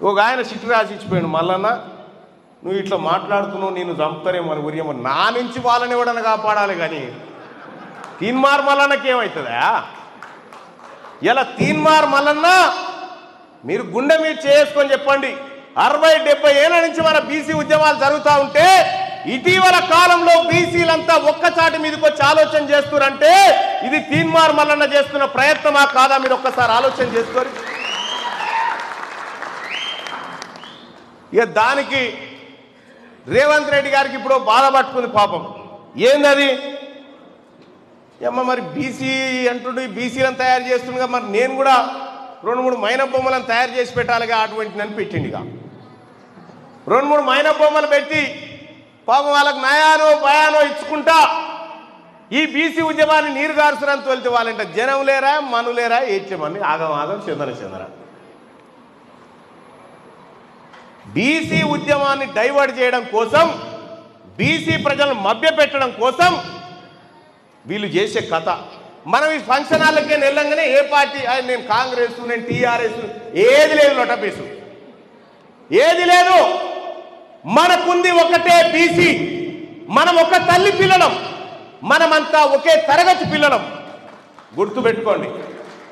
ఒక ఆయన చిట్టు రాసి ఇచ్చిపోయాడు, మల్లన్న నువ్వు ఇట్లా మాట్లాడుతున్నావు, నేను చంపుతారేమో అని ఉరియమో, నా నుంచి వాళ్ళని ఎవడన్నా కాపాడాలి కానీ తీన్మార్ మల్లన్నకి ఏమవుతుందా? ఇలా తీన్మార్ మల్లన్న మీరు గుండె మీద చేసుకొని చెప్పండి, 60-70 ఏళ్ల నుంచి మన బీసీ ఉద్యమాలు జరుగుతూ ఉంటే ఇటీవల కాలంలో బీసీలంతా ఒక్కచాటి మీదకి వచ్చి ఆలోచన చేస్తున్నారంటే ఇది తీన్మార్ మల్లన్న చేస్తున్న ప్రయత్నమా కాదా? మీరు ఒక్కసారి ఆలోచన చేసుకోరు. ఇక దానికి రేవంత్ రెడ్డి గారికి ఇప్పుడు బాధ పట్టుకుంది పాపం. ఏందది? అమ్మ మరి బీసీ అంటుండే బీసీలను తయారు చేస్తుండగా మరి నేను కూడా 2-3 మైనా బొమ్మలను తయారు చేసి పెట్టాలిగా, అటువంటి నన్ను పెట్టిండిగా 2-3 మైనా బొమ్మలు పెట్టి పాపం వాళ్ళకి నయానో భయానో ఇచ్చుకుంటా ఈ బీసీ ఉద్యమాన్ని నీరు గారుసురని తోలితే వాళ్ళంట జనం లేరా మనులేరా ఏడ్చేమని ఆగం ఆగం చెందర బీసీ ఉద్యమాన్ని డైవర్ట్ చేయడం కోసం, బీసీ ప్రజలను మభ్యపెట్టడం కోసం వీళ్ళు చేసే కథ. మనం ఈ ఫంక్షన్ హాల్కే వెళ్ళంగానే ఏ పార్టీ, నేను కాంగ్రెస్, నేను టీఆర్ఎస్, ఏది లేదు, లొటపేసు ఏది లేదు. మనకుంది ఒకటే బీసీ, మనం ఒక తల్లి పిల్లలం, మనమంతా ఒకే తరగతి పిల్లలం. గుర్తుపెట్టుకోండి.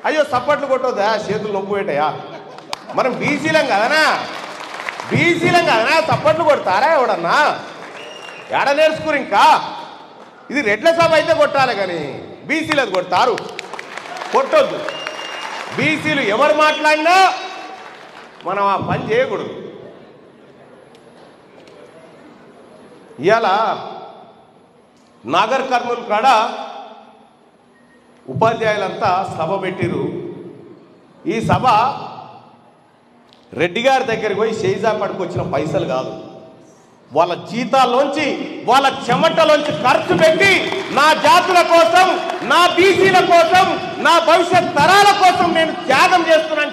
అయ్యో సప్పట్లు కొట్టొద్దా, చేతులు నొప్పు పెట్టాయా? మనం బీసీలం కదనా, సప్పట్లు కొడతారా ఎవడన్నా? ఎడ నేర్చుకురు ఇంకా. ఇది రెడ్ల సభ అయితే కొట్టాలి కానీ బీసీలకు కొడతారు, కొట్టొద్దు. బీసీలు ఎవరు మాట్లాడినా మనం ఆ పని చేయకూడదు. ఇవాళ నాగర్ కర్నూలు కాడ ఉపాధ్యాయులంతా సభ పెట్టిరు. ఈ సభ రెడ్డి గారి దగ్గరికి పోయి షేజా పడుకొచ్చిన పైసలు కాదు, వాళ్ళ జీతాల్లోంచి వాళ్ళ చెమటలోంచి ఖర్చు పెట్టి నా జాతుల కోసం, నా బీసీల కోసం, నా భవిష్యత్ తరాల కోసం నేను త్యాగం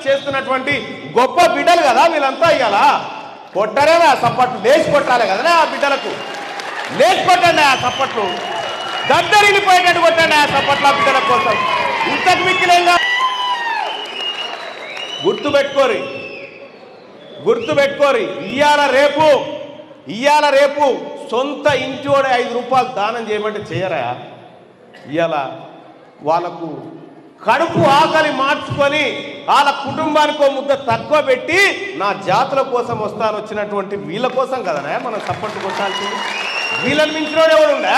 చేస్తున్నటువంటి గొప్ప బిడ్డలు కదా వీళ్ళంతా. ఇవాళ కొట్టరేనా సప్పట్లు, లేచి కొట్టాలి కదా ఆ బిడ్డలకు, లేచి కొట్టండి ఆ సప్పట్లు, దద్దరిల్లిపోయేటట్టు కొట్టండి ఆ సప్పట్లు ఆ బిడ్డల కోసం. ఇంతకు మిక్కిలేంగా గుర్తుపెట్టుకోరి. ఇయ్యాల రేపు సొంత ఇంటివాడే 5 రూపాయలు దానం చేయమంటే చేయరా? ఇవాళ వాళ్ళకు కడుపు ఆకలి మార్చుకొని వాళ్ళ కుటుంబానికి ముద్ద తక్కువ పెట్టి నా జాతుల కోసం వచ్చినటువంటి వీళ్ళ కోసం కదనా మనం సపోర్ట్ కొట్టాల్సింది. వీళ్ళని మించినోడు ఎవడు ఉండా?